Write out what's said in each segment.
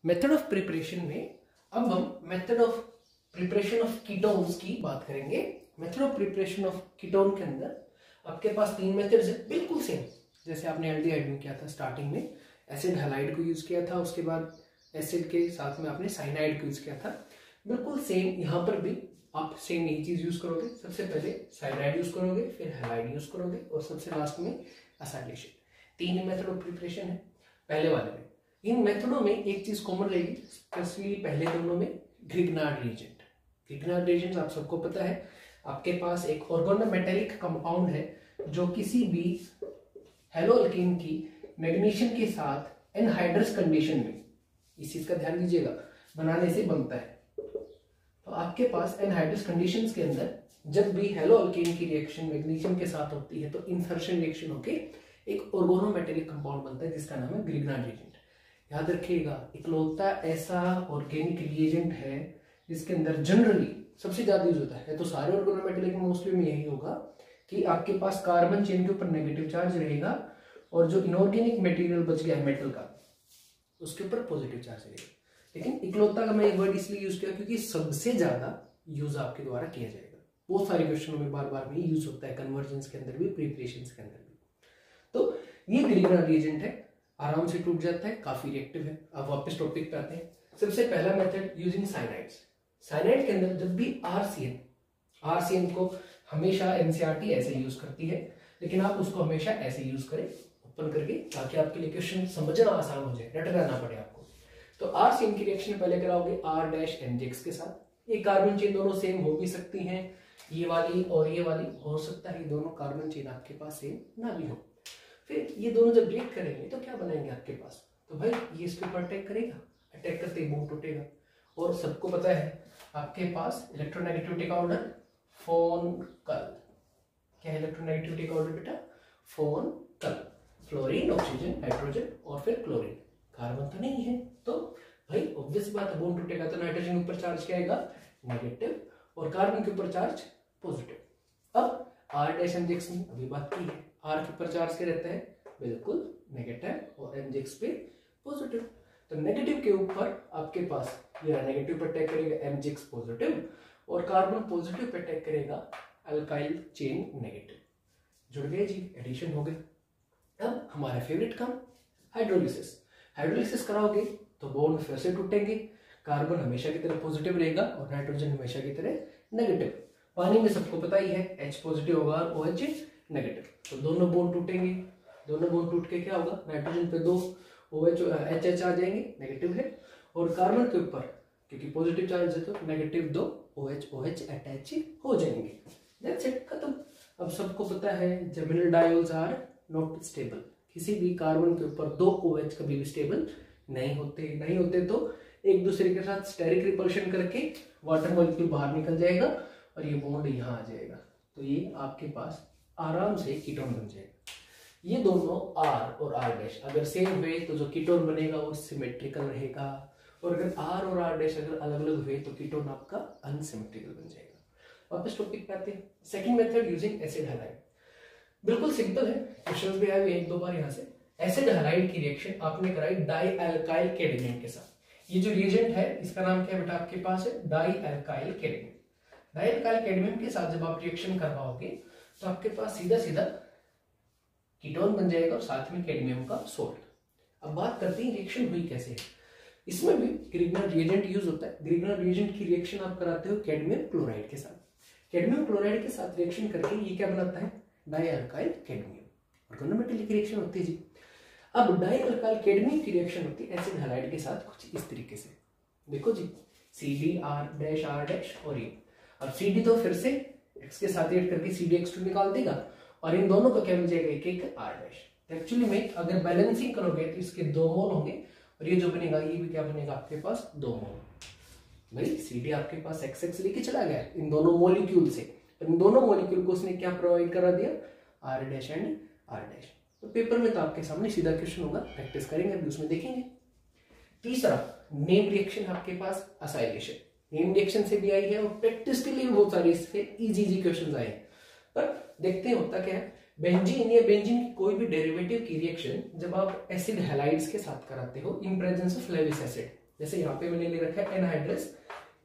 Method of preparation में अब हम method of preparation of ketones की बात करेंगे। Method of preparation of ketone के अंदर आपके पास तीन मेथड्स है, बिल्कुल सेम जैसे आपने एल्डिहाइड में किया था। स्टार्टिंग में एसिड हैलाइड को यूज किया था, उसके बाद एसिड के साथ में आपने साइनाइड को यूज किया था। बिल्कुल सेम यहाँ पर भी आप सेम यही चीज यूज करोगे। सबसे पहले साइनाइड यूज करोगे, फिर हैलाइड यूज करोगे और सबसे लास्ट में एसिडेशन। तीन ही मेथड ऑफ प्रिपरेशन है पहले वाले में। इन मेथडों में एक चीज कॉमन रहेगी, स्पेशली पहले दोनों में ग्रिग्नार्ड रिएजेंट। ग्रिग्नार्ड रिएजेंट आप सबको पता है, आपके पास एक ऑर्गेनोमेटेलिक कंपाउंड है जो किसी भी हेलोअल्केन की मैग्नीशियम के साथ एनहाइड्रस कंडीशन में, इस चीज का ध्यान दीजिएगा, बनाने से बनता है। तो आपके पास एनहाइड्रस कंडीशंस के अंदर जब भी हेलोअल्केन की रिएक्शन मैग्नीशियम के साथ होती है तो इंसर्शन रिएक्शन होके एक ऑर्गेनोमेटेलिक कंपाउंड बनता है जिसका नाम है ग्रिग्नार्ड रिएजेंट। याद रखिएगा, इकलौता ऐसा ऑर्गेनिक रिएजेंट है जिसके अंदर जनरली सबसे ज्यादा यूज होता है। तो सारे ऑर्गेनोमेटेलिक मोस्टली में यही होगा कि आपके पास कार्बन चेन के ऊपर नेगेटिव चार्ज रहेगा और जो इनऑर्गेनिक मटेरियल बच गया है मेटल का उसके ऊपर पॉजिटिव चार्ज रहेगा। लेकिन इकलौता का मैं एक वर्ड इसलिए यूज किया क्योंकि सबसे ज्यादा यूज आपके द्वारा किया जाएगा। बहुत सारे क्वेश्चनों में बार बार में यूज होता है, कन्वर्जेंस के अंदर भी, प्रिपरेशन के अंदर भी। तो ये ग्रिग्नार्ड रिएजेंट है, आराम से टूट जाता है, काफी रिएक्टिव है। अब वापस टॉपिक पे आते हैं। सबसे पहला मेथड यूजिंग साइनाइड्स। साइनाइड के अंदर जब भी आरसीएन को हमेशा एनसीईआरटी ऐसे यूज करती है, लेकिन आप उसको हमेशा ऐसे यूज करें ओपन करके, ताकि आपके लिए क्वेश्चन समझना आसान हो जाए, रटना ना पड़े आपको। तो आरसीएन की रिएक्शन पहले कराओगे R-MgX के साथ। ये कार्बन चेन दोनों सेम हो भी सकती हैं, ये वाली और ये वाली, हो सकता है ये दोनों कार्बन चेन आपके पास सेम ना भी हो। फिर ये दोनों जब रिएक्ट करेंगे तो क्या बनाएंगे आपके पास, तो भाई ये इसके ऊपर अटैक करेगा, अटैक करते ही बॉन्ड टूटेगा। और सबको पता है आपके पास इलेक्ट्रोनेगेटिविटी का ऑर्डर फोन कल। क्या है इलेक्ट्रोनेगेटिविटी का ऑर्डर बेटा? Phone call. Fluorine, oxygen, hydrogen और फिर क्लोरीन। कार्बन तो नहीं है, तो भाई ऑब्वियस बात है बॉन्ड टूटेगा तो नाइट्रोजन के ऊपर चार्ज क्या आएगा? नेगेटिव, और कार्बन के ऊपर चार्ज पॉजिटिव। अब R-MgX में अभी बात की है, R के ऊपर चार्ज क्या रहता है? बिल्कुल नेगेटिव, और MgX पे पॉजिटिव। तो नेगेटिव के ऊपर आपके पास ये नेगेटिव पर अटैक करेगा MgX पॉजिटिव, और कार्बन पॉजिटिव पे अटैक करेगा अल्काइल चेन नेगेटिव। जुड़ गए जी, एडिशन हो गया। अब हमारा फेवरेट काम हाइड्रोलिसिस। हाइड्रोलिसिस कराओगे तो बॉन्ड फिर से टूटेंगे, कार्बन हमेशा की तरह पॉजिटिव रहेगा और नाइट्रोजन हमेशा की तरह नेगेटिव। पानी में सबको पता ही है H पॉजिटिव होगा और OH नेगेटिव, तो दोनों बॉन्ड टूटेंगे। दोनों बॉन्ड टूट के क्या होगा? नाइट्रोजन पे 2 OH HH आ जाएंगे, नेगेटिव है, और कार्बन के ऊपर क्योंकि पॉजिटिव चार्ज है तो नेगेटिव 2 OH अटैच हो जाएंगे। दैट्स इट, खत्म। अब सबको पता है geminal diols are not stable. किसी भी कार्बन के ऊपर 2 OH कभी भी स्टेबल नहीं होते तो एक दूसरे के साथ स्टेरिक रिपल्शन करके वाटर मॉलिक्यूल बाहर निकल जाएगा और ये बॉन्ड यहाँ आ जाएगा, तो ये आपके पास आराम से कीटोन बन जाएगा। ये दोनों R और R' अगर सेम हुए तो जो कीटोन बनेगा वो सिमेट्रिकल रहेगा, और अगर R और R' अगर अलग अलग हुए तो कीटोन आपका अनसिमेट्रिकल बन जाएगा। वापस टॉपिक पे आते हैं। Second method using acid halide. बिल्कुल सिंपल है, क्वेश्चंस भी आए हुए एक दो बार यहाँ से। एसिड हैलाइड की रिएक्शन आपने कराई डाइअल्काइल कैडमियम के साथ। ये जो रिएजेंट है इसका नाम क्या है बेटा आपके पास है? डाइअल्काइल कैडमियम। डाइअल्काइल कैडमियम के साथ जब आप रिएक्शन करवाओगे तो आपके पास सीधा सीधा कीटोन बन जाएगा और साथ में कैडमियम का सोल्ट। अब बात करते हैं रिएक्शन हुई कैसे है। इसमें भी ग्रिग्नार्ड रिएजेंट यूज होता है। ग्रिग्नार्ड रिएजेंट की रिएक्शन आप कराते हो कैडमियम क्लोराइड के साथ। कैडमियम क्लोराइड के साथ रिएक्शन करके ये क्या बनाता है? डाइअल्काइल कैडमियम। ऑर्गेनोमेटेलिक रिएक्शन होती है जी। अब डाइअल्काइल कैडमियम की रिएक्शन होती है एसिड हैलाइड के साथ कुछ इस तरीके से। देखो जी, CD R' और ये, अब CD तो फिर से X के साथ ऐड करके CDX2 निकाल देगा और इन दोनों को क्या मिल जाएगा? एक एक R'। एक्चुअली में अगर बैलेंसिंग करोगे तो इसके 2 मोल होंगे और ये जो बनेगा ये भी क्या बनेगा आपके पास? 2 मोल। भाई CD आपके पास XX लेके चला गया इन दोनों मॉलिक्यूल से, इन दोनों मॉलिक्यूल को उसने क्या प्रोवाइड करा दिया? R' and R'। तो पेपर में तो आपके सामने सीधा क्वेश्चन होगा, प्रैक्टिस करेंगे अभी उसमें देखेंगे। तीसरा नेम रिएक्शन आपके पास असाइलेशन। नेम रिएक्शन से भी आई है और प्रैक्टिस के लिए बहुत सारे इससे इजी क्वेश्चंस आए हैं। पर देखते हैं होता क्या है। बेंजीन या बेंजीन की कोई भी डेरिवेटिव की रिएक्शन जब आप एसिड हैलाइड्स के साथ कराते हो इन प्रेजेंस ऑफ लेविस एसिड, जैसे यहाँ पे मैंने ले रखा है एनहाइड्रस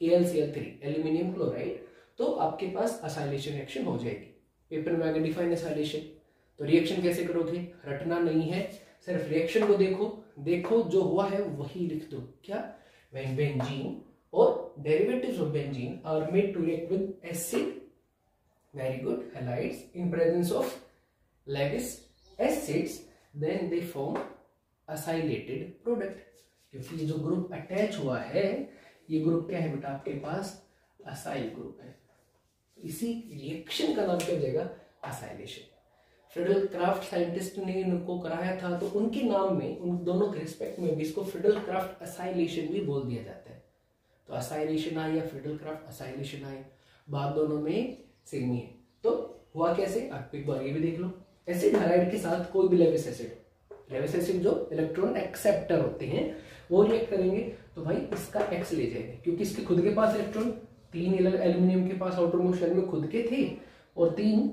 AlCl3 एल्यूमिनियम क्लोराइड, तो आपके पास असाइलेशन रिएक्शन हो जाएगी। पेपर में आगे डिफाइन असाइलेशन, तो रिएक्शन कैसे करोगे, रटना नहीं है, सिर्फ रिएक्शन को देखो जो हुआ है वही लिख दो। क्या, व्हेन बेंजीन और derivatives of benzene are made to react with acid, very good, halides in presence of Lewis acids, then they form acylated product। क्योंकि ये जो ग्रुप अटैच हुआ है, ये ग्रुप क्या है बेटा आपके पास, असाइल ग्रुप है। इसी रिएक्शन का नाम क्या हो जाएगा, असाइलेशन। फ्रीडल क्राफ्ट साइंटिस्ट ने इनको कराया था, तो उनके नाम में, उन दोनों के रिस्पेक्ट में भी इसको फ्रीडल क्राफ्ट असाइलेशन भी बोल दिया जाता है। तो असाइलेशन आई या फ्रीडल क्राफ्ट असाइलेशन आई, बात दोनों में सेम ही है। तो हुआ कैसे, आप एक बार ये भी देख लो। एसिड हैलाइड के साथ कोई भी लेविस एसिड जो इलेक्ट्रॉन एक्सेप्टर होते हैं वो रिएक्ट करेंगे, तो भाई इसका एक्स ले जाएंगे, क्योंकि इसके खुद के पास इलेक्ट्रॉन 3 एल्यूमिनियम के पास आउटर मोस्ट शेल में खुद के थे, और 3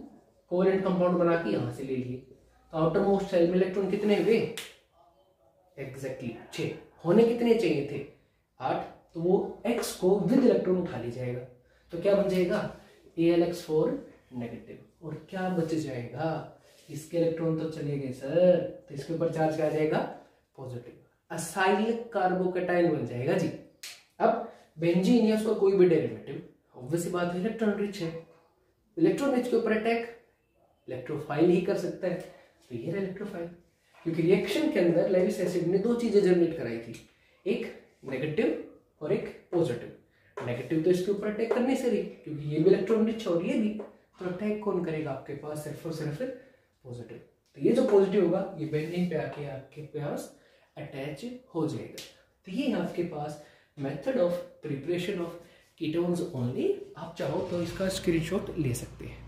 कोवेलेंट कंपाउंड बना के यहां से ले लिए। तो आउटर मोस्ट शेल में इलेक्ट्रॉन कितने हुए, एग्जैक्टली 6, होने कितने चाहिए थे, 8, तो वो एक्स को विद इलेक्ट्रॉन उठा ले जाएगा। तो क्या बन जाएगा, AlX4 नेगेटिव, और क्या बच जाएगा, इसके इलेक्ट्रॉन तो चले गए सर, तो इसके ऊपर चार्ज क्या आ जाएगा, पॉजिटिव, असाइल कार्बोकैटायन बन जाएगा जी। अब बेंजीन या उसका कोई भी डेरिवेटिव, ऑब्वियस बात है इलेक्ट्रॉन रिच है, इलेक्ट्रॉन रिच के ऊपर अटैक इलेक्ट्रोफाइल ही कर सकता है, तो ये इलेक्ट्रोफाइल। क्योंकि रिएक्शन के अंदर लेविस एसिड ने 2 चीजें जनरेट कराई थी, एक नेगेटिव और एक पॉजिटिव। नेगेटिव तो इसके ऊपर अटैक करने से रही, क्योंकि ये भी इलेक्ट्रॉन रिच और ये भी, तो अटैक कौन करेगा आपके पास, सिर्फ और सिर्फ पॉजिटिव। तो ये जो पॉजिटिव होगा ये बेंजीन पे आके आपके पास अटैच हो जाएगा। तो ये आपके पास method of preparation of ketones only. आप चाहो तो इसका स्क्रीनशॉट ले सकते हैं।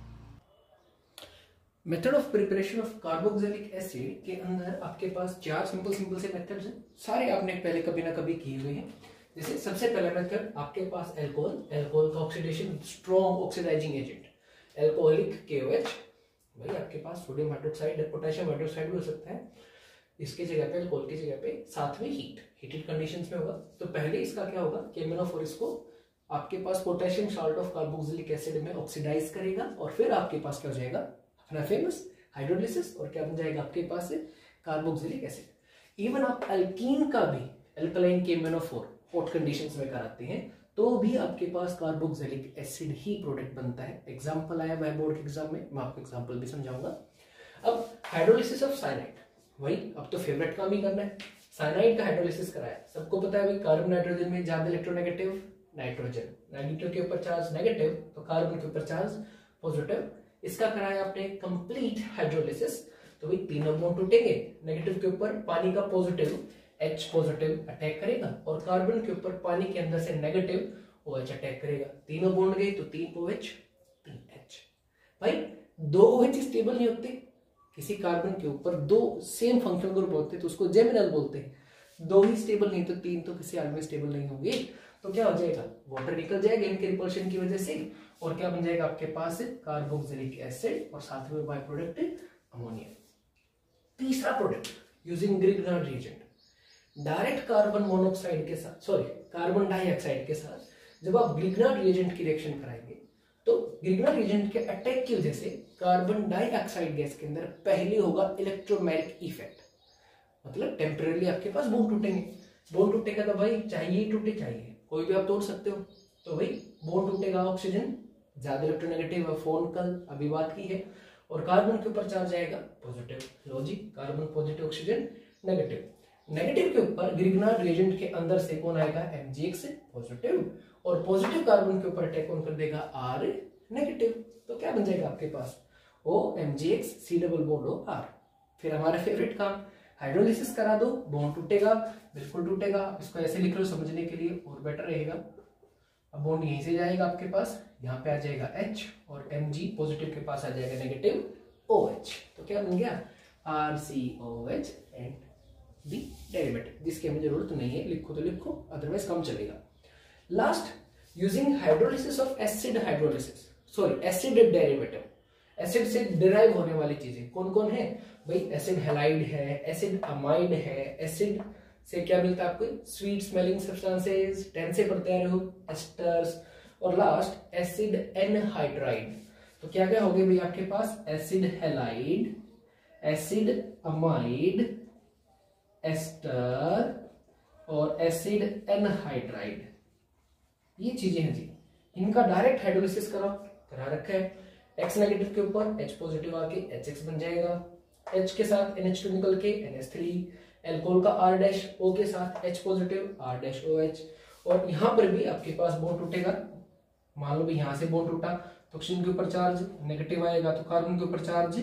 Method of preparation of carboxylic acid के अंदर आपके पास 4 सिंपल से मेथड्स हैं, सारे आपने पहले कभी ना कभी किए हुए हैं। जैसे सबसे पहला मेथड आपके पास एल्कोहल का oxidation, strong oxidising agent, alcoholic KOH, भाई आपके पास सोडियम हाइड्रोक्साइड, पोटेशियम हाइड्रोक्साइड भी हो सकता है, इसके जगह पे, अल्कोहल की जगह पे, साथ में हीटेड कंडीशंस में होगा। तो पहले इसका क्या होगा, KMnO4 को आपके पास potassium salt of carboxylic acid में ऑक्सीडाइज करेगा, और फिर आपके पास क्या हो जाएगा, अपना फेमस हाइड्रोलिसिस, और क्या बन जाएगा आपके पास कार्बोक्सिलिक एसिड। इवन आप अल्कीन का भी, अल्कलाइन KMnO4 हॉट कंडीशंस में कराते हैं, तो भी आपके पास कार्बोक्सिलिक एसिड ही प्रोडक्ट बनता है। एग्जांपल आया हुआ है बोर्ड के एग्जाम में, मैं आपको एग्जांपल भी समझाऊंगा। अब हाइड्रोलिसिस ऑफ साइनाइड, वही अब तो फेवरेट काम ही करना है। साइनाइड का हाइड्रोलिसिस कराया, सबको पता है भाई कार्बन नाइट्रोजन में ज्यादा इलेक्ट्रोनेगेटिव, नाइट्रोजन के ऊपर चार्ज नेगेटिव, तो कार्बन के ऊपर चार्ज पॉजिटिव। इसका कराया आपने कंप्लीट हाइड्रोलिसिस, तो भाई तीनों बॉन्ड टूटेंगे, नेगेटिव के ऊपर पानी का पॉजिटिव H पॉजिटिव अटैक करेगा, और कार्बन के ऊपर पानी के अंदर से नेगेटिव OH अटैक करेगा। तीनों बॉन्ड गए तो 3 OH 3 H। भाई 2 OH स्टेबल नहीं होते, किसी कार्बन के ऊपर 2 सेम फंक्शनल ग्रुप होते तो उसको जेमिनल बोलते हैं। 2 ही स्टेबल नहीं तो 3 तो किसी आदमी स्टेबल नहीं होंगे, तो क्या हो जाएगा, वाटर निकल जाएगा इनके रिपल्शन की वजह से, और क्या बन जाएगा आपके पास कार्बोक्सिलिक एसिड, और साथ में बाय प्रोडक्ट अमोनिया। तीसरा product using Grignard reagent, direct carbon monoxide के साथ, सॉरी कार्बन डाइऑक्साइड के साथ जब आप ग्रिग्नार्ड रिएजेंट की रिएक्शन कराएंगे, तो ग्रिग्नार्ड रिएजेंट के अटैक की वजह से कार्बन डाइऑक्साइड गैस के अंदर पहले होगा इलेक्ट्रोमैग्नेटिक इफेक्ट, मतलब टेम्परेरी आपके पास बॉन्ड टूटेंगे। बॉन्ड टूटेगा तो भाई चाहिए टूटे, चाहिए कोई भी आप तोड़ सकते हो, तो भाई बॉन्ड टूटेगा, ऑक्सीजन ज्यादा इलेक्ट्रोनेगेटिव है, फोन कल अभी बात की है, और कार्बन के ऊपर चार्ज आएगा positive, logic carbon positive, oxygen negative. Negative के ऊपर ग्रिग्नार्ड रिएजेंट के अंदर से कौन आएगा, MgX पॉजिटिव, और पॉजिटिव कार्बन के ऊपर अटैक कौन कर देगा, R नेगेटिव। तो क्या बन जाएगा आपके पास, OMgX C double bond O R। फिर हमारा फेवरेट काम, हाइड्रोलिसिस करा दो, बॉन्ड टूटेगा, बिल्कुल टूटेगा। इसको ऐसे लिख लो समझने के लिए और बेटर रहेगा। अब बॉन्ड यहीं से जाएगा आपके पास, यहाँ पे आ जाएगा H, और Mg पॉजिटिव के पास आ जाएगा नेगेटिव OH। तो क्या बन गया, RCOH एंड दी डेरिवेटिव, जिसकी हमें जरूरत नहीं है, लिखो तो लिखो, अदरवाइज कम चलेगा। Last, using hydrolysis of acid hydrolysis, sorry acid derivative, acid से डिराइव होने वाली चीजें कौन कौन है भाई, एसिड हैलाइड है, एसिड अमाइड है, एसिड से क्या मिलता है आपको? स्वीट स्मेलिंग सब्सटेंसेस, 10 से पढ़ते आ रहे हो, एस्टर्स, और लास्ट एसिड एनहाइड्राइड। तो क्या क्या हो गए भाई आपके पास? Acid halide, acid amide, ester और एसिड एनहाइड्राइड। ये चीजें हैं जी, इनका डायरेक्ट हाइड्रोलिसिस करा रखा है। X नेगेटिव के ऊपर H पॉजिटिव आके HX बन जाएगा, H के साथ NH2 निकल के NH3, एल्कोहल का R डैश O के साथ H positive R dash OH, और यहाँ पर भी आपके पास बॉन्ड टूटेगा। मान लो भी यहाँ से बॉन्ड टूटा तो ऑक्सीजन के ऊपर चार्ज नेगेटिव आएगा, तो कार्बन के ऊपर charge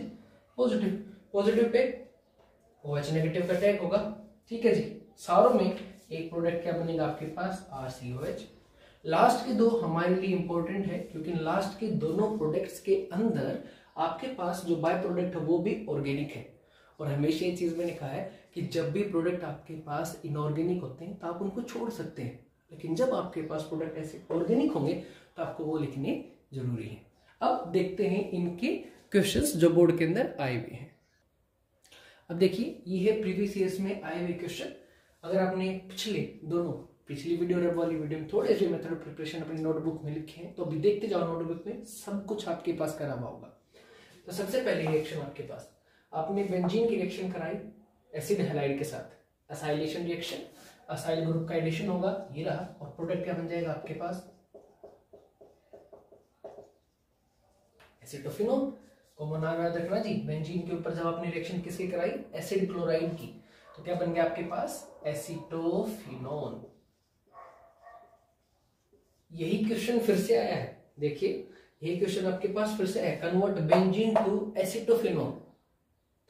positive, positive pay OH negative का अटैक होगा। ठीक है जी, सारों में एक प्रोडक्ट क्या बनेगा आपके पास? RCOH। लास्ट के दो हमारे लिए इंपॉर्टेंट है, क्योंकि लास्ट के दोनों प्रोडक्ट्स के अंदर आपके पास जो बाय प्रोडक्ट है वो भी ऑर्गेनिक है। और हमेशा ये चीज मैंने कहा है कि जब भी प्रोडक्ट आपके पास इनऑर्गेनिक होते हैं तो आप उनको छोड़ सकते हैं, लेकिन जब आपके पास प्रोडक्ट ऐसे ऑर्गेनिक होंगे तो आपको वो लिखने जरूरी है। अब देखते हैं इनके क्वेश्चंस जो बोर्ड के अंदर आए हुए हैं। अब देखिए, ये है प्रीवियस ईयर्स में आए हुए क्वेश्चन। अगर आपने पिछली वीडियो और वाली वीडियो में थोड़े से मेथड ऑफ प्रिपरेशन अपनी नोटबुक में लिखे हैं, तो अभी देखते जाओ नोटबुक में, सब कुछ आपके पास करा हुआ होगा। तो सबसे पहले रिएक्शन आपके पास, आपने बेंजीन की रिएक्शन कराई एसिड हैलाइड के साथ, असाइलेशन रिएक्शन, असाइल ग्रुप का एडिशन होगा, ये रहा, और प्रोडक्ट क्या बन जाएगा आपके पास? एसिटोफिनोन। कॉमन नाम याद रखना जी, बेंजीन के ऊपर जब आपने रिएक्शन किसकी कराई? एसिड क्लोराइड की, तो क्या बन गया आपके पास? एसिटोफिनोन। यही क्वेश्चन फिर से आया है, देखिए यही क्वेश्चन आपके पास फिर से आया, कन्वर्ट बेंजीन टू एसिटोफिनोन।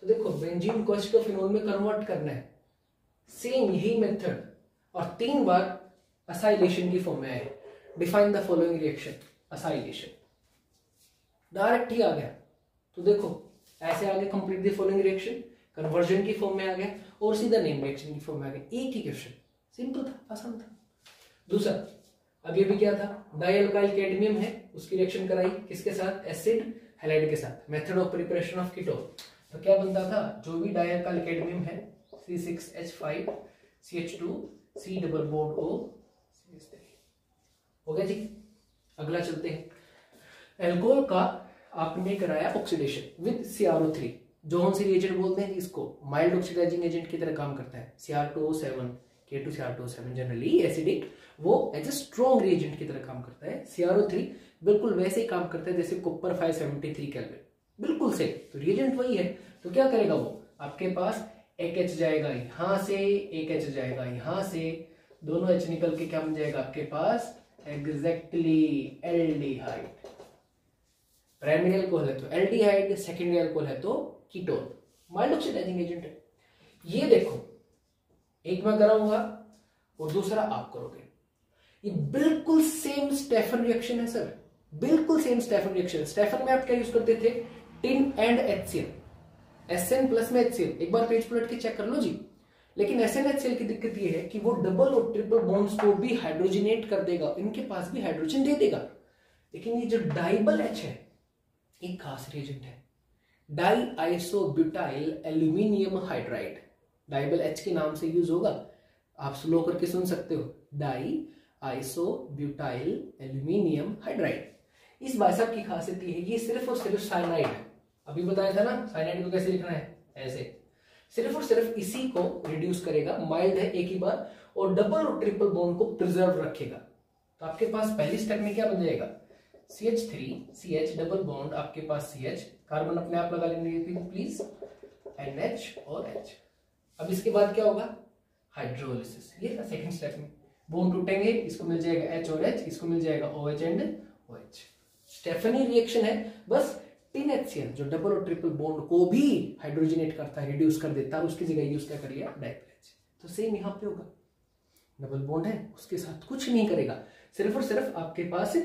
तो देखो, बेंजीन को एसिटोफिनोन में कन्वर्ट करना है, सेम यही मेथड, और 3 बार असाइलेशन की फॉर्म में आया। Define the following reaction, acylation, direct ही आ गया। तो देखो ऐसे आगे complete the following reaction, conversion की फॉर्म में आ गया, और सीधा नेम रिएक्शन की फॉर्म में आ गया। एक ही क्वेश्चन, सिंपल था, आसान था। दूसरा, अब ये भी क्या था? डाइअल्काइल कैडमियम है, उसकी रिएक्शन कराई किसके साथ? एसिड हैलाइड के साथ, method of preparation of ketone. तो क्या बनता था? जो भी डाइअल्काइल कैडमियम है, C6H5 CH2 C double bond O हो गया जी। अगला चलते हैं, एल्कोहल का आपने कराया oxidation with CrO3, Jones reagent बोलते हैं इसको, माइल्ड ऑक्सीडाइजिंग एजेंट की तरह काम करता है। Cr2O7 K2Cr2O7 जनरली एसिडिक, वो एज ए स्ट्रॉन्ग रिएजेंट की तरह काम करता है। CrO3 बिल्कुल वैसे ही काम करता है जैसे कॉपर 573 केल्विन, बिल्कुल सेम। तो रिएजेंट वही है, तो क्या करेगा वो? आपके पास एक H जाएगा यहां से, एक H जाएगा यहां से, दोनों H निकल के क्या बन जाएगा आपके पास? Exactly aldehyde. प्राइमरी अल्कोहल है तो एल्डिहाइड, सेकेंडरी अल्कोहल है तो कीटोन, माइल्ड ऑक्सीडाइजिंग एजेंट है। ये देखो, एक मैं कराऊंगा और दूसरा आप करोगे, ये बिल्कुल सेम स्टेफन रिएक्शन है सर, बिल्कुल सेम स्टेफन रिएक्शन। स्टेफन में आप क्या यूज करते थे? Tin and HCl, SN plus में HCl। एक बार पेज पलट के चेक कर लो जी। लेकिन SnHCl की दिक्कत ये है कि वो डबल और ट्रिपल बॉन्ड्स को भी हाइड्रोजनेट कर देगा, इनके पास भी हाइड्रोजन दे देगा। लेकिन ये जो डाइबल H है, एक खास रिएजेंट है, di isobutyl aluminium hydride. DIBAL H के नाम से यूज होगा, आप स्लो करके सुन सकते हो, डाई आइसोब्यूटाइल एल्यूमिनियम हाइड्राइड। इस बाइसप की खासियत ये है, ये सिर्फ और सिर्फ साइनाइड है। अभी बताया था ना साइनाइड को कैसे लिखना है, ऐसे। सिर्फ और सिर्फ इसी को रिड्यूस करेगा, माइल्ड है एक ही बार, और डबल और ट्रिपल बॉन्ड को प्रिजर्व रखेगा। तो आपके पास पहली स्टेप में क्या बन जाएगा? CH3 CH डबल बॉन्ड, आपके पास CH, कार्बन अपने आप लगा लेंगे प्लीज, NH और H। अब इसके बाद क्या होगा? हाइड्रोलिसिस। ये था सेकंड स्टेप में, बॉन्ड टूटेंगे, इसको मिल जाएगा H और H, इसको मिल जाएगा OH and OH। Stephen reaction है, बस टिन HCl जो डबल और ट्रिपल बॉन्ड को भी हाइड्रोजनेट करता है, रिड्यूस कर देता है, उसकी जगह यूज क्या कर लिया? Dipole H। तो सेम यहां पे होगा, डबल बॉन्ड है, उसके साथ कुछ नहीं करेगा, सिर्फ और सिर्फ आपके पास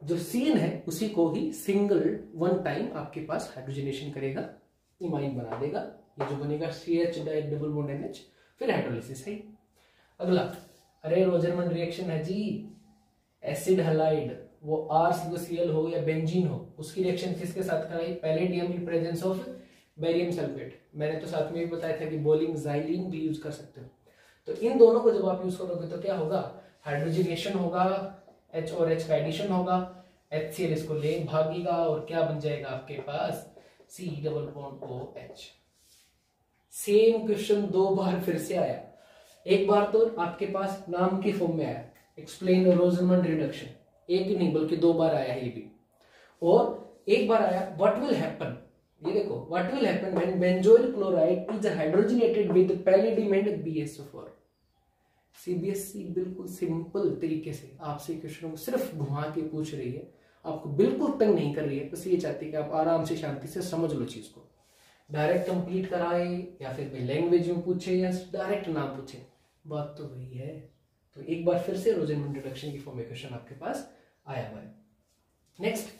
जो सीन है उसी को ही सिंगल वन टाइम आपके पास हाइड्रोजनेशन करेगा, इमाइन बना देगा। ये जो बनेगा CH डबल बॉन्ड NH, फिर हाइड्रोलिसिस है। अगला, अरे रोजरमन रिएक्शन है जी, एसिड हैलाइड, वो RCOCl हो या बेंजीन हो, उसकी रिएक्शन किसके साथ कराई? Palladium in presence of barium sulphate. मैंने तो साथ में भी बताया था कि बोलिंग जाइलिन भी यूज कर सकते हो। तो इन दोनों को जब आप यूज करोगे तो क्या होगा, हाइड्रोजनेशन होगा, H और H का एडिशन होगा, HCl इसको ले भागेगा और क्या बन जाएगा आपके पास C double bond OH। Same question 2 बार फिर से आया। एक बार तो आपके पास नाम की फॉर्म में आया, एक्सप्लेन रोजनमंड रिडक्शन, एक ही नहीं बल्कि 2 बार आया है ये भी। और एक बार आया व्हाट विल हैपन, ये देखो what will happen when benzoyl chloride is hydrogenated with palladium and BSO4। CBSE बिल्कुल सिंपल तरीके से आपसे क्वेश्चनों को सिर्फ घुमा के पूछ रही है, आपको बिल्कुल तंग नहीं कर रही है, बस ये चाहती है कि आप आराम से शांति से समझ लो चीज को। डायरेक्ट कंप्लीट कराए या फिर लैंग्वेज में पूछे या डायरेक्ट ना पूछे, बात तो वही है। तो एक बार फिर से रोजनमंड रिडक्शन की फॉर्म में क्वेश्चन आपके पास आया हुआ है। नेक्स्ट,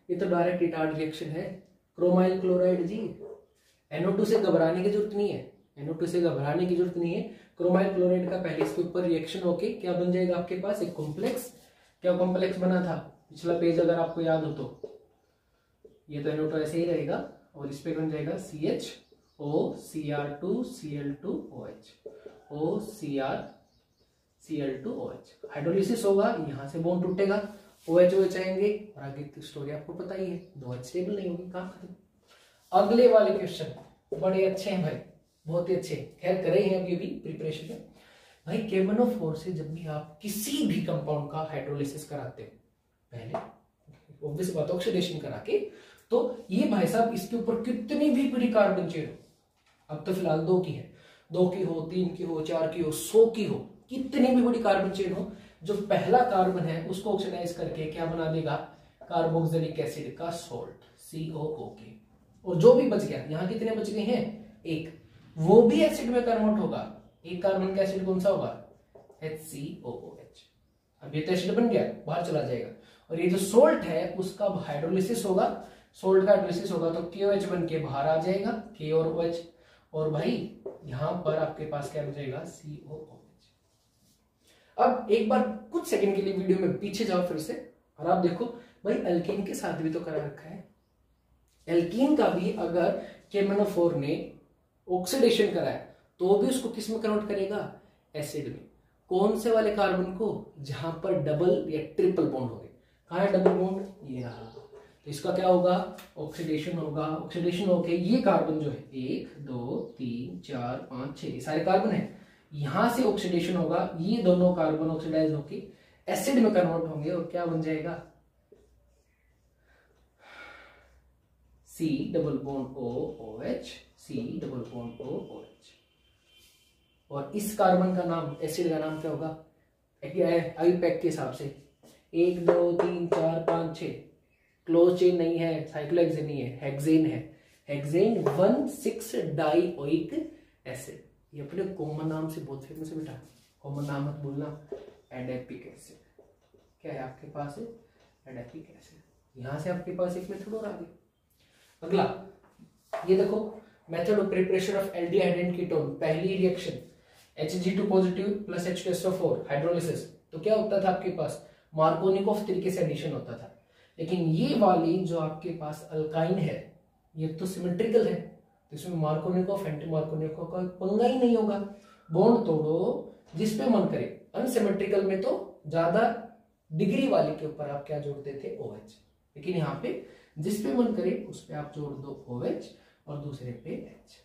ये तो डायरेक्ट रिटार्ड रिएक्शन है, क्रोमाइल क्लोराइड जी। NO2 से घबराने की जरूरत नहीं है, NO2 से घबराने की जरूरत नहीं है। क्रोमाइल क्लोराइड का पहले इसके ऊपर रिएक्शन होके क्या बन जाएगा आपके पास, एक कॉम्प्लेक्स। क्या कॉम्प्लेक्स बना था पिछला पेज अगर आपको याद हो तो, ये तो NO2 ऐसे ही रहेगा और इस पे बन जाएगा CHO Cr2 Cl2OH O Cr Cl2OH। Hydrolysis होगा, यहाँ से बॉन्ड टूटेगा, OH आएंगे और आगे की स्टोरी आपको पता ही है, 2H स्टेबल नहीं होगी, काम खत्म। अगले वाले क्वेश्चन बड़े अच्छे हैं भाई, बहुत ही अच्छे, खैर करे हैं अभी भी प्रिपरेशन में भाई। KMnO4 से जब भी आप किसी भी कंपाउंड का हाइड्रोलिसिस कराते हो, पहले ऑब्वियस बात ऑक्सीडेशन करा के, तो ये भाई साहब इसके ऊपर कितनी भी बड़ी कार्बन चेन हो, अब तो फिलहाल 2 की है, 2 की हो, 3 की हो, 4 की हो, 100 की हो, कितनी भी बड़ी कार्बन चेन हो, जो पहला कार्बन है उसको ऑक्सीडाइज करके क्या बना देगा, कार्बोक्सिलिक एसिड का सॉल्ट COOK। और जो भी बच गया, यहाँ कितने बच गए हैं, 1, वो भी एसिड में कन्वर्ट होगा। एक कार्बन का एसिड कौन सा होगा, HCOOH। अब ये तो एसिड बन गया, बाहर चला जाएगा, और ये जो सोल्ट है उसका हाइड्रोलिसिस होगा, सोल्ट का हाइड्रोलिसिस होगा तो KOH बन के बाहर आ जाएगा, K और OH, और भाई यहां पर आपके पास क्या बचेगा, COOH। अब एक बार कुछ सेकंड के लिए वीडियो में पीछे जाओ फिर से, और आप देखो भाई एल्कीन के साथ भी तो करा रखा है। एल्कीन का भी अगर KMnO4 ने ऑक्सीडेशन कराया तो भी उसको किस में कन्वर्ट करेगा, एसिड में। कौन से वाले कार्बन को, जहां पर डबल या ट्रिपल बॉन्ड हो गए। कहां है डबल बॉन्ड, ये रहा, तो इसका क्या होगा, ऑक्सीडेशन होगा। ऑक्सीडेशन होके ये कार्बन जो है 1 2 3 4 5 6 सारे कार्बन है, यहां से ऑक्सीडेशन होगा, ये दोनों कार्बन ऑक्सीडाइज होके एसिड में कन्वर्ट होंगे और क्या बन जाएगा, C double bond OOH C double bond OOH। और इस कार्बन का नाम, एसिड का नाम क्या होगा, आईयूपैक के हिसाब से 1 2 3 4 5 6, क्लोज चेन नहीं है, साइक्लोहेक्सेन नहीं है, हेक्सेन है, हेक्सेन 1,6 डाइओइक एसिड। ये अपने कॉमन नाम से बहुत फेमस है बेटा, कॉमन नाम मत बोलना, एडेपिक एसिड। क्या है आपके पास, एडेपिक एसिड। यहां से आपके पास एक मेथड और आ गई। अगला ये देखो, method of preparation of aldehyde and ketone. पहली reaction Hg2 positive plus H2SO4 hydrolysis, तो क्या होता था आपके पास, मार्कोनिकोव तरीके से एडिशन होता था। लेकिन ये वाली जो आपके पास अल्काइन है, ये तो सिमेट्रिकल है, तो इसमें मार्कोनिकोव एंटी मार्कोनिकोव का पंगा ही नहीं होगा। बॉन्ड तोड़ो जिस पे मन करे, अनसिमेट्रिकल में तो ज्यादा डिग्री वाले के ऊपर आप क्या जोड़ते थे, OH, लेकिन यहाँ पे जिस पे मन करे उस पे आप जोड़ दो OH और दूसरे पे H।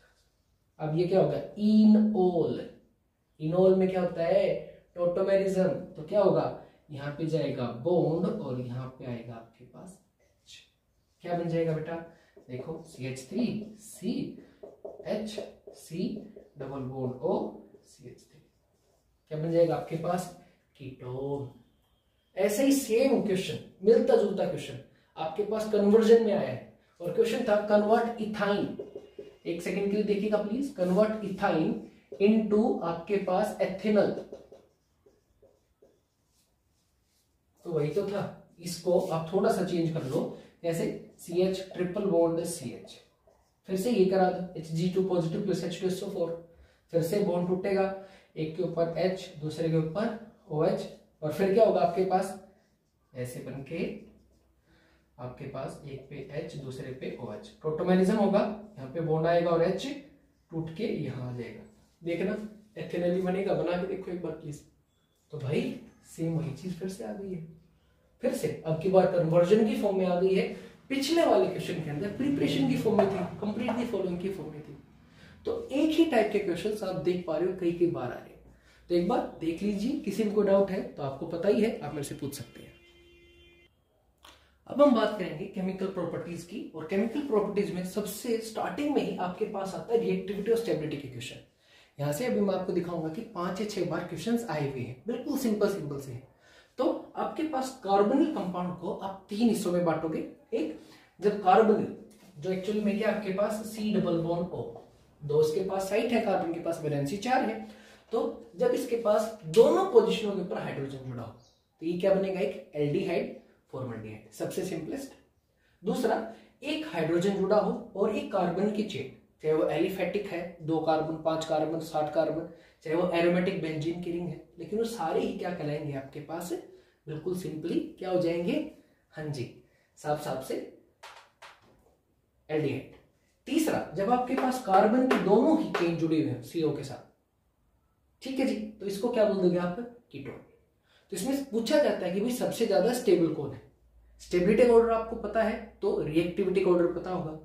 अब ये क्या होगा, इनोल। इनोल में क्या होता है, टोटोमेरिज्म, तो क्या होगा, यहाँ पे जाएगा बॉन्ड और यहाँ पे आएगा आपके पास H। क्या बन जाएगा बेटा, देखो CH3 C H C double bond O CH3, क्या बन जाएगा आपके पास, कीटोन। ऐसे ही सेम क्वेश्चन, मिलता जुलता क्वेश्चन आपके पास कन्वर्जन में आया है, और क्वेश्चन था कन्वर्ट इथाइन। एक सेकंड के लिए देखिएगा प्लीज, कन्वर्ट इथाइन इनटू आपके पास एथेनॉल, तो वही तो था। इसको आप थोड़ा सा चेंज कर लो, जैसे CH ट्रिपल बॉन्ड CH, फिर से ये करा दो Hg2 पॉजिटिव प्लस H2SO4, फिर से बॉन्ड टूटेगा, एक के ऊपर H दूसरे के ऊपर OH, और फिर क्या होगा आपके पास, ऐसे बनके आपके पास एक पे H दूसरे पे OH, टोटोमेरिज्म होगा, यहाँ पे बॉन्ड आएगा और H टूट के यहाँ आ जाएगा। देखना एथेनॉल बनेगा, बना के देखो एक बार प्लीज। तो भाई सेम वही चीज फिर से आ गई है, फिर से अब की बार कन्वर्जन की फॉर्म में आ गई है। पिछले वाले क्वेश्चन के अंदर प्रिपरेशन की फॉर्म में थी, कंप्लीट दी फॉलोइंग की फॉर्म में थी। तो एक ही टाइप के क्वेश्चन आप देख पा रहे हो, कई कई बार आ रहे हैं। तो एक बार देख लीजिए, किसी को डाउट है तो आपको पता ही है, आप मेरे से पूछ सकते हैं। अब हम बात करेंगे केमिकल प्रॉपर्टीज की, और केमिकल प्रॉपर्टीज में सबसे स्टार्टिंग में ही आपके पास आता है रिएक्टिविटी और स्टेबिलिटी के क्वेश्चन। यहां से अभी मैं आपको दिखाऊंगा कि 5 या 6 बार क्वेश्चन आए हुए हैं, बिल्कुल सिंपल से। तो आपके पास कार्बोनिल कंपाउंड को आप 3 हिस्सों में बांटोगे। एक, जब कार्बोनिल जो एक्चुअली में क्या आपके पास C डबल बॉन्ड O, 2 इसके पास साइट है, कार्बन के पास वैलेंसी 4 है। तो जब इसके पास दोनों पोजिशनों के ऊपर हाइड्रोजन जुड़ा हो तो ये क्या बनेगा, एक एल्डिहाइड फॉर्मल्डिहाइड, सबसे सिंपलेस्ट। दूसरा, एक हाइड्रोजन जुड़ा हो और एक कार्बन की चेन, चाहे वो एलिफेटिक है, 2 कार्बन 5 कार्बन 60 कार्बन, चाहे वो एरोमेटिक बेंजीन की रिंग है, लेकिन वो सारे ही क्या कहलाएंगे आपके पास, बिल्कुल सिंपली क्या हो जाएंगे, हाँ जी, साफ साफ से एल्डिहाइड। तीसरा, जब आपके पास कार्बन की दोनों ही चेन जुड़ी हुई है CO के साथ, ठीक है जी, तो इसको क्या बोल दोगे आप, कीटोन। तो इसमें पूछा जाता है कि भाई सबसे ज्यादा स्टेबल कौन है। स्टेबिलिटी का ऑर्डर आपको पता है तो रिएक्टिविटी का ऑर्डर पता होगा,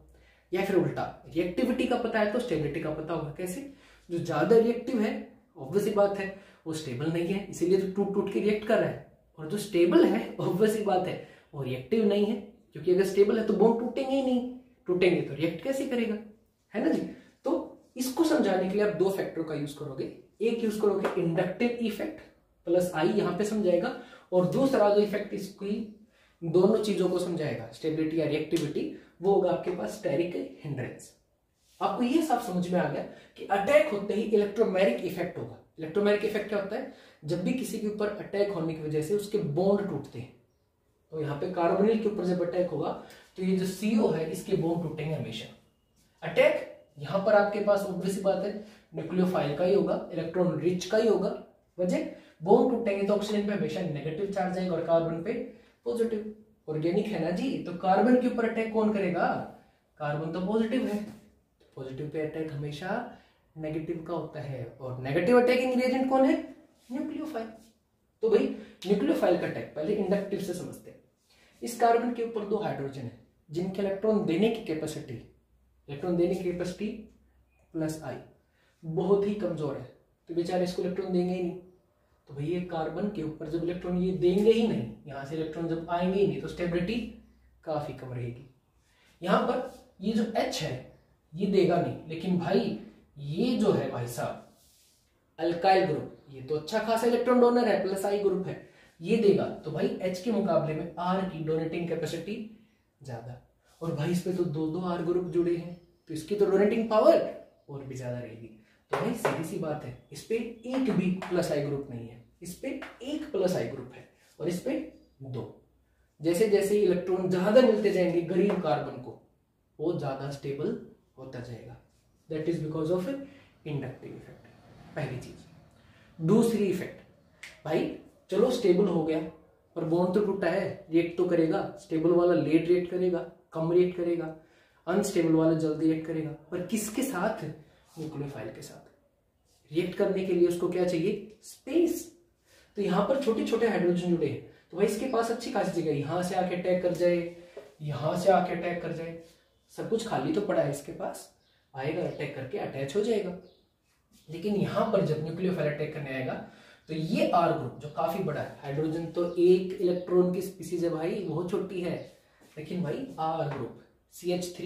या फिर उल्टा, रिएक्टिविटी का पता है तो स्टेबिलिटी का पता होगा। कैसे, जो ज्यादा रिएक्टिव है ऑब्वियस ही बात है वो स्टेबल नहीं है, इसीलिए तो टूट टूट के रिएक्ट कर रहा है। और जो स्टेबल है ऑब्वियस ही बात है वो रिएक्टिव नहीं है, क्योंकि अगर स्टेबल है तो बॉन्ड टूटेंगे ही नहीं, टूटेंगे तो रिएक्ट कैसे करेगा, है ना जी। तो इसको समझाने के लिए आप 2 फैक्टर का यूज करोगे। एक यूज करोगे इंडक्टिव इफेक्ट प्लस आई यहां पे समझाएगा, और दूसरा जो इफेक्ट इसकी दोनों चीजों को समझाएगा, स्टेबिलिटी या रिएक्टिविटी, वो होगा आपके पास स्टेरिक हिंड्रेंस। आपको ये सब समझ में आ गया कि अटैक होते ही इलेक्ट्रोमैग्नेटिक इफेक्ट होगा। इलेक्ट्रोमैग्नेटिक इफेक्ट क्या होता है, जब भी किसी के ऊपर अटैक होने की वजह से उसके बॉन्ड टूटते हैं, तो यहाँ पे कार्बोनिल के ऊपर जब अटैक होगा तो ये जो CO है इसके बॉन्ड टूटेंगे हमेशा। अटैक यहां पर आपके पास ऑब्वियस बात है न्यूक्लियोफाइल का ही होगा, इलेक्ट्रॉन रिच का ही होगा, वजह बॉन्ड टूटेंगे तो ऑक्सीजन पे हमेशा नेगेटिव चार्ज आएगा और कार्बन पे पॉजिटिव। ऑर्गेनिक है ना जी, तो कार्बन के ऊपर अटैक कौन करेगा, कार्बन तो पॉजिटिव है, पॉजिटिव पे अटैक हमेशा नेगेटिव का होता है, और नेगेटिव अटैकिंग एजेंट कौन है, न्यूक्लियोफाइल। तो भाई न्यूक्लियोफाइल का अटैक पहले इंडक्टिव से समझते हैं। इस कार्बन के ऊपर 2 हाइड्रोजन है जिनके इलेक्ट्रॉन देने की कैपेसिटी प्लस आई बहुत ही कमजोर है, तो बेचारे इसको इलेक्ट्रॉन देंगे ही नहीं। तो भाई ये कार्बन के ऊपर जब इलेक्ट्रॉन ये देंगे ही नहीं, यहां से इलेक्ट्रॉन जब आएंगे ही नहीं, तो स्टेबिलिटी काफी कम रहेगी। यहां पर ये जो H है ये देगा नहीं, लेकिन भाई ये जो है भाई साहब अल्काइल ग्रुप, ये तो अच्छा खासा इलेक्ट्रॉन डोनर है, प्लस आई ग्रुप है, ये देगा। तो भाई H के मुकाबले में R की डोनेटिंग कैपेसिटी ज्यादा, और भाई इस पे तो 2 R ग्रुप जुड़े हैं, तो इसकी तो डोनेटिंग पावर और भी ज्यादा रहेगी। तो भाई सीधी सी बात है, इस पे एक भी प्लस आई ग्रुप नहीं है, इस पे एक प्लस आई ग्रुप है और इस पे 2। जैसे जैसे इलेक्ट्रॉन ज्यादा मिलते जाएंगे गरीब कार्बन को, वो ज्यादा स्टेबल होता जाएगा। That is because of inductive effect, पहली चीज। दूसरी इफेक्ट, भाई चलो स्टेबल हो गया पर बॉन्ड तो टूटा है, रिएक्ट तो करेगा, स्टेबल वाला लेट रिएक्ट करेगा, कम रिएक्ट करेगा, अनस्टेबल वाला जल्दी रिएक्ट करेगा, पर किसके साथ, न्यूक्लियोफाइल के साथ। रिएक्ट करने के लिए उसको क्या चाहिए, स्पेस। तो यहां पर छोटे छोटे हाइड्रोजन जुड़े हैं, तो भाई इसके पास अच्छी खासी जगह, यहां से आके अटैक कर जाए, यहां से आके अटैक कर जाए, सब कुछ खाली तो पड़ा है इसके पास, आएगा अटैक करके अटैच हो जाएगा। लेकिन यहां पर जब न्यूक्लियोफाइल अटैक करने आएगा तो ये R ग्रुप जो काफी बड़ा है, हाइड्रोजन तो एक इलेक्ट्रॉन की स्पीसीज है भाई, बहुत छोटी है, लेकिन भाई R ग्रुप CH3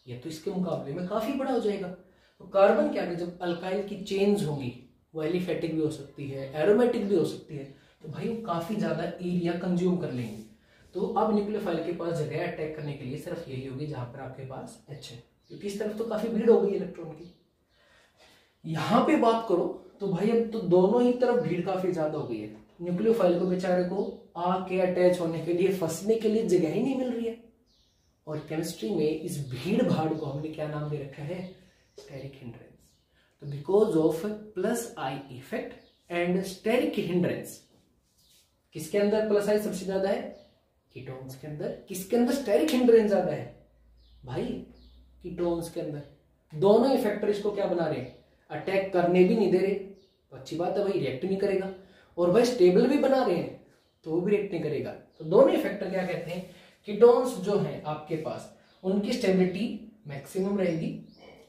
ये तो इसके मुकाबले में काफी बड़ा हो जाएगा। तो कार्बन क्या है, जब अल्काइल की चेन्स होंगी वो एलिफेटिक भी हो सकती है, एरोमेटिक भी हो सकती है, तो भाई वो काफी ज्यादा एरिया कंज्यूम कर लेंगे। तो अब न्यूक्लियोफाइल के पास जगह अटैक करने के लिए सिर्फ यही होगी जहां पर आपके पास H है, क्योंकि इस तरफ तो काफी भीड़ हो गई इलेक्ट्रॉन की। यहां पे बात करो तो भाई अब तो दोनों ही तरफ भीड़ काफी ज्यादा हो गई है, न्यूक्लियोफाइल को बेचारे को आके अटैच होने के लिए, फंसने के लिए जगह ही नहीं मिल रही है। और केमिस्ट्री में इस भीड़ भाड़ को हमने क्या नाम दे रखा है, स्टेरिक हिंड्रेंस। तो because of plus I effect and steric hindrance, किसके अंदर प्लस आई सबसे ज्यादा है, कीटोन्स के अंदर। किसके अंदर स्टेरिक हिंड्रेंस ज्यादा है, भाई कीटोन्स के अंदर। दोनों इफेक्टर इसको क्या बना रहे हैं, अटैक करने भी नहीं दे रहे तो अच्छी बात है भाई, रिएक्ट नहीं करेगा। और भाई स्टेबल भी बना रहे हैं तो वो भी रिएक्ट नहीं करेगा। तो दोनों ही फैक्टर क्या कहते हैं, कीटोन्स जो हैं आपके पास उनकी स्टेबिलिटी मैक्सिमम रहेगी,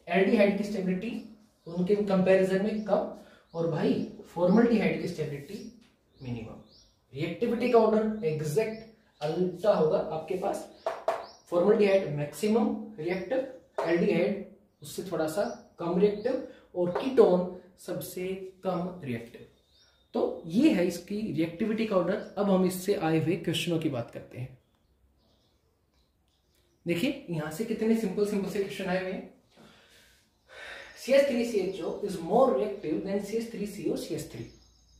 एल्डिहाइड की स्टेबिलिटी उनके कंपैरिजन में कम, और भाई फॉर्मल्डिहाइड की स्टेबिलिटी मिनिमम। रिएक्टिविटी का ऑर्डर एग्जैक्ट उल्टा होगा आपके पास, फॉर्मल्डिहाइड मैक्सिमम रिएक्टिव, एल्डिहाइड उससे थोड़ा सा कम रिएक्टिव, और कीटोन सबसे कम रिएक्टिव। तो ये है इसकी रिएक्टिविटी का ऑर्डर। अब हम इससे आए हुए क्वेश्चनों की बात करते हैं। देखिए यहां से कितने सिंपल सिंपल से क्वेश्चन आए हुए हैं। CH3CHO is more reactive than CH3CO CH3,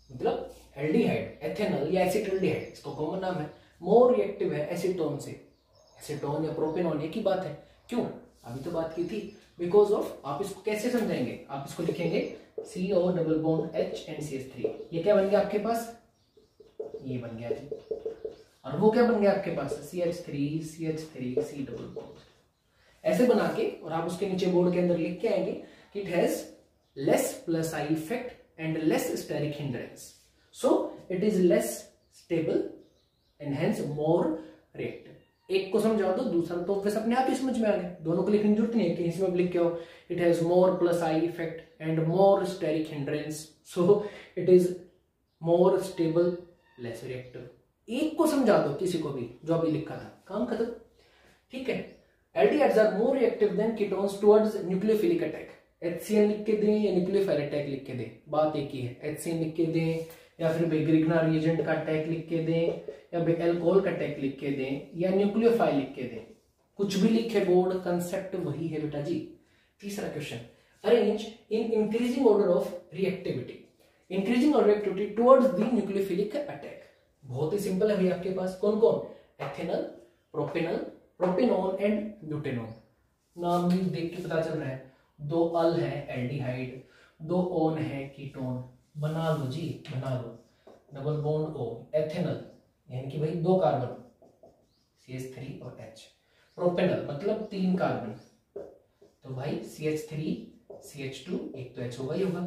मतलब एल्डिहाइड, एथेनॉल या एसिटल्डिहाइड, इसको कॉमन नाम है, मोर रिएक्टिव है एसीटोन से। एसीटोन या प्रोपेनॉन एक ही बात है, क्यों अभी तो बात की थी, बिकॉज ऑफ। आप इसको कैसे समझाएंगे, आप इसको लिखेंगे CO double bond H and CH3, ये क्या बन गया आपके पास, ये बन गया जी, और वो क्या बन गया आपके पास CH3 C डबल बॉन्ड, ऐसे बना के, और आप उसके नीचे बोर्ड के अंदर लिख के आएंगे कि it has less plus I effect and less steric hindrance, so it is less stable and hence more reactive. एक को समझाओ तो दूसरा तो ऑब्वियस अपने आप ही समझ में आ गया, दोनों को लिखने की जरूरत नहीं है कि इसमें लिख के हो it has more plus I effect and more steric hindrance, so it is more stable less reactive. एक को समझा दो किसी को भी जो अभी लिखा था, काम खत्म। ठीक है, aldehydes are more reactive than ketones towards nucleophilic attack. HCl लिख के दें या न्यूक्लियोफाइल अटैक लिख के दें, बात एक ही है। HCl लिख के दें या फिर ग्रिग्ना रिएजेंट का अटैक लिख के दें या अल्कोहल का अटैक लिख के दें या न्यूक्लियोफाइल लिख के दें, कुछ भी लिखे बोर्ड, कंसेप्ट वही है बेटा जी। तीसरा question, arrange in increasing order of reactivity, increasing order reactivity towards the nucleophilic attack. बहुत ही सिंपल है भाई, आपके पास कौन कौन, ethanol, propanol, propanone and butanone. नाम भी देख के पता चल रहा है, दो अल है एल्डिहाइड, दो ओन है कीटोन, बना लो जी बना लो, डबल बॉन्ड O, एथेनॉल यानी कि भाई दो कार्बन CH3 और H, प्रोपेनॉल मतलब तीन कार्बन, तो भाई CH3 CH2 एक तो H होगा ही होगा।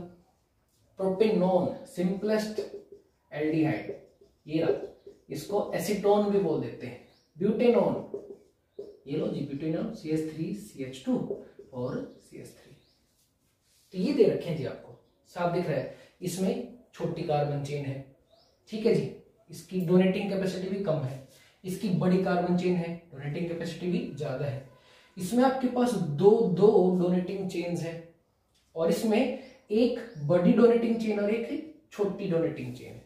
प्रोपेनॉन सिंपलेस्ट एल्डिहाइड, ये रहा, इसको एसीटोन भी बोल देते हैं। ब्यूटेनॉन, ये लो जी ब्यूटेनॉन CH3 CH2 और CH3, तो ये दे रखे हैं जी, आपको साफ दिख रहा है। इसमें छोटी कार्बन चेन है, ठीक है जी, इसकी डोनेटिंग कैपेसिटी भी कम है, इसकी बड़ी कार्बन चेन है, डोनेटिंग कैपेसिटी भी ज्यादा है। इसमें आपके पास दो दो डोनेटिंग चेन्स है, और इसमें एक बड़ी डोनेटिंग चेन और एक छोटी डोनेटिंग चेन है।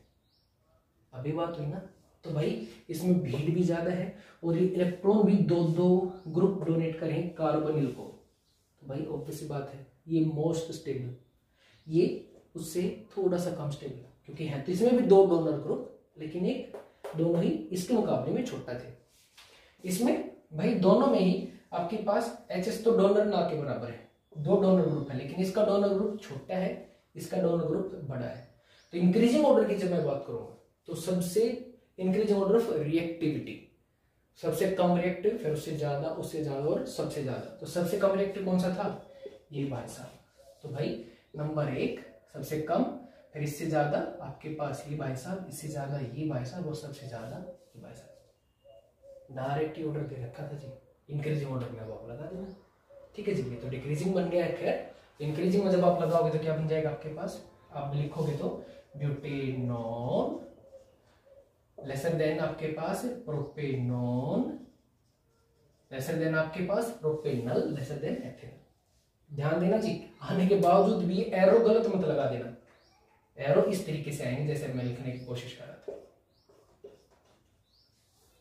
अभी बात हुई ना, तो भाई इसमें भीड़ भी ज्यादा है और इलेक्ट्रॉन भी दो दो ग्रुप डोनेट करें कार्बोनिल को, तो भाई ऑब्वियस बात है ये मोस्ट स्टेबल, ये उससे थोड़ा सा कम स्टेबल, क्योंकि है तो इसमें भी दो डोनर ग्रुप, लेकिन एक दोनों ही इसके मुकाबले में छोटा थे। इसमें भाई दोनों में ही आपके पास HS तो डोनर ना के बराबर है, दो डोनर ग्रुप है, लेकिन इसका डोनर ग्रुप छोटा है, इसका डोनर ग्रुप बड़ा है। तो इंक्रीजिंग ऑर्डर की जब मैं बात करूंगा तो सबसे इंक्रीजिंग ऑर्डर ऑफ रिएक्टिविटी, सबसे कम रिएक्टिव, फिर उससे ज्यादा और सबसे ज्यादा। तो सबसे कम रिएक्टिव कौन सा था, ये भाई साहब। तो भाई नंबर 1 सबसे कम, फिर इससे ज्यादा आपके पास ये भाई साहब, इससे ज्यादा ये भाई साहब, और सबसे ज्यादा ये भाई साहब। डायरेक्ट ही ऑर्डर दे रखा था जी, इंक्रीजिंग ऑर्डर में अब आप लगा देना। ठीक है जी, ये तो डिक्रीजिंग बन गया है। खैर इंक्रीजिंग में जब आप लगाओगे तो क्या बन जाएगा आपके पास, आप लिखोगे तो ब्यूटेनॉन लेसर देन आपके पास प्रोपेनॉन लेसर देन आपके पास प्रोपेनल लेसर देन एथेनॉल। ध्यान देना जी, आने के बावजूद भी एरो गलत मत लगा देना, एरो इस तरीके से आएंगे जैसे मैं लिखने की कोशिश कर रहा था।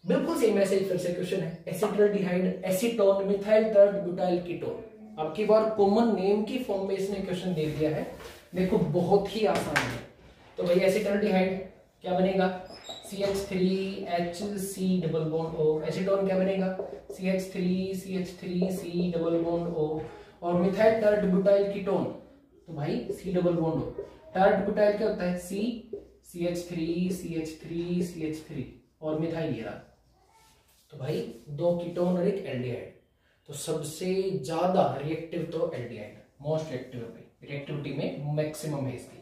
बिल्कुल सेम ऐसे ही फिर से क्वेश्चन है, acetaldehyde, acetone, methyl third butyl ketone. अब की बार कॉमन नेम की फॉर्म में इसने क्वेश्चन दे दिया है, देखो बहुत ही आसान है। तो भाई एसिटल्डिहाइड क्या बनेगा, CH3HC double bond O। Acetone क्या बनेगा, CH3C डबल बॉन्ड O। और मिथाइल टर्ट ब्यूटाइल कीटोन, तो भाई C double bond O। Tert butyl क्या होता है, CH3 और मिथाइल ये रहा। तो भाई दो कीटोन और एक एल्डिहाइड, तो सबसे ज्यादा रिएक्टिव तो एल्डिहाइड, मोस्ट रिएक्टिव है भाई। रिएक्टिविटी में मैक्सिमम है इसकी,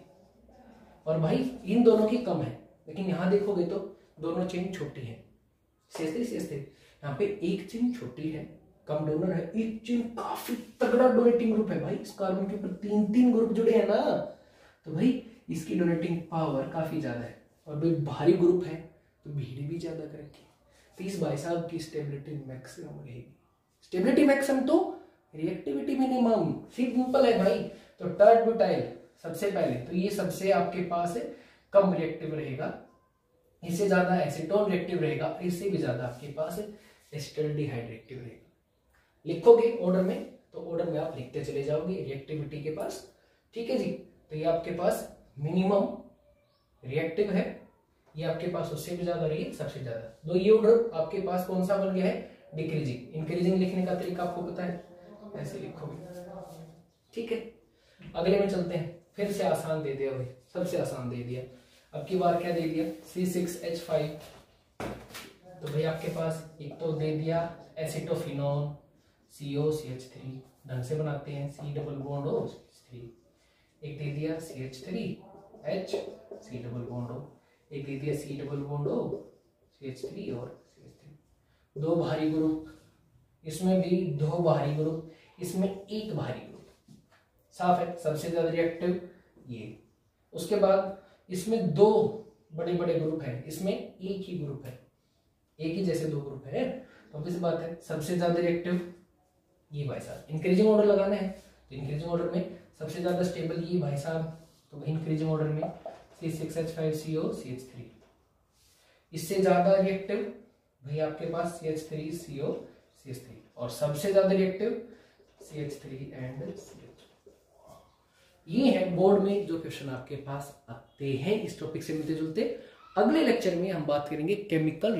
और भाई इन दोनों की कम है, लेकिन यहां देखोगे तो दोनों चेन छोटी है। CH3 यहाँ पे एक चेन छोटी है, कम डोनर है, एक चेन काफी तगड़ा डोनेटिंग ग्रुप है भाई। इस कार्बन के ऊपर 3 ग्रुप जुड़े हैं ना, तो भाई इसकी डोनेटिंग पावर काफी ज्यादा है, और भाई भारी ग्रुप है तो भीड़ भी ज्यादा करेगी। तो इस भाई साहब की स्टेबिलिटी मैक्सिमम रहेगी। स्टेबिलिटी मैक्सिमम तो रिएक्टिविटी मिनिमम, सिंपल है भाई। तो टर्टब्यूटाइल सबसे पहले तो ये सबसे आपके पास कम रिएक्टिव रहेगा, इससे ज्यादा एसीटोन रिएक्टिव रहेगा, इससे भी ज्यादा आपके पास एसिटाल्डिहाइड रिएक्टिव रहेगा। लिखोगे ऑर्डर में, तो ऑर्डर में आप लिखते चले जाओगे रिएक्टिविटी के पास, ठीक है जी। तो ये आपके पास मिनिमम रिएक्टिव है, ये आपके पास उससे भी ज्यादा रही है सबसे ज्यादा। तो ये ऑर्डर आपके पास कौन सा बन गया है, डिक्रीजिंग। इंक्रीजिंग लिखने का तरीका आपको पता है, ऐसे लिखोगे, ठीक है। अगले में चलते हैं, फिर से आसान दे दिया भाई, सबसे आसान दे दिया। अब की बार क्या दे दिया, C6H5। तो भाई आपके पास एक तो दे दिया एसिटोफिनोन COCH3, ढंग से बनाते हैं, C double bond O CH3। एक दे दिया CH3H C double bond O, एक दे दिया C double bond O CH3 और CH3। 2 भारी ग्रुप, इसमें भी 2 भारी ग्रुप, इसमें 1 भारी ग्रुप। साफ है, सबसे ज्यादा रिएक्टिव ये। उसके बाद इसमें 2 बड़े बड़े ग्रुप है, इसमें एक ही ग्रुप है, एक ही जैसे 2 ग्रुप है, तो ऑब्वियस बात है सबसे ज्यादा रिएक्टिव ये भाई साहब। इंक्रीजिंग ऑर्डर लगाना है, तो इंक्रीजिंग ऑर्डर में सबसे ज्यादा स्टेबल ये भाई साहब, तो भाई इंक्रीजिंग ऑर्डर में C6H5CO CH3। इससे ज्यादा रिएक्टिव भाई आपके पास CH3CO CH3, और सबसे ज्यादा रिएक्टिव CH3 एंड CH। ये है बोर्ड में जो क्वेश्चन आपके पास आते हैं इस टॉपिक से मिलते जुलते। अगले लेक्चर में हम बात करेंगे केमिकल